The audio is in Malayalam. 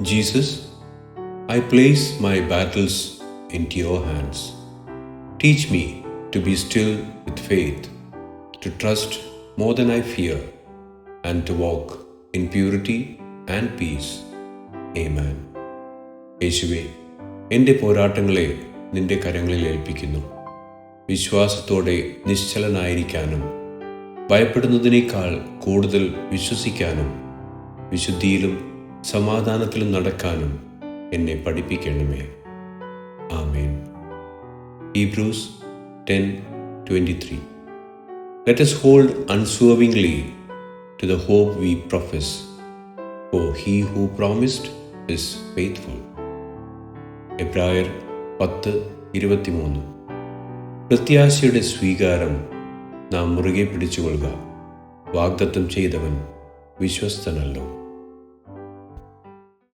Jesus, I place my battles into your hands. Teach me to be still with faith, to trust more than I fear, and to walk in purity and peace. Amen. യേശുവേ, എൻ്റെ പോരാട്ടങ്ങളെ നിന്റെ കരങ്ങളിൽ ഏൽപ്പിക്കുന്നു. വിശ്വാസത്തോടെ നിശ്ചലനായിരിക്കാനും ഭയപ്പെടുന്നതിനേക്കാൾ കൂടുതൽ വിശ്വസിക്കാനും വിശുദ്ധിയിലും സമാധാനത്തിലും നടക്കാനും എന്നെ പഠിപ്പിക്കണമേ. ആമേൻ. Hebrews 10:23. Let us hold unswervingly to the hope we profess, for he who promised is faithful. എബ്രായർ 10:23. പ്രത്യാശയുടെ സ്വീകാരം നാം മുറുകെ പിടിച്ചുകൊള്ളുക. വാഗ്ദത്തം ചെയ്തവൻ വിശ്വസ്തനല്ലോ.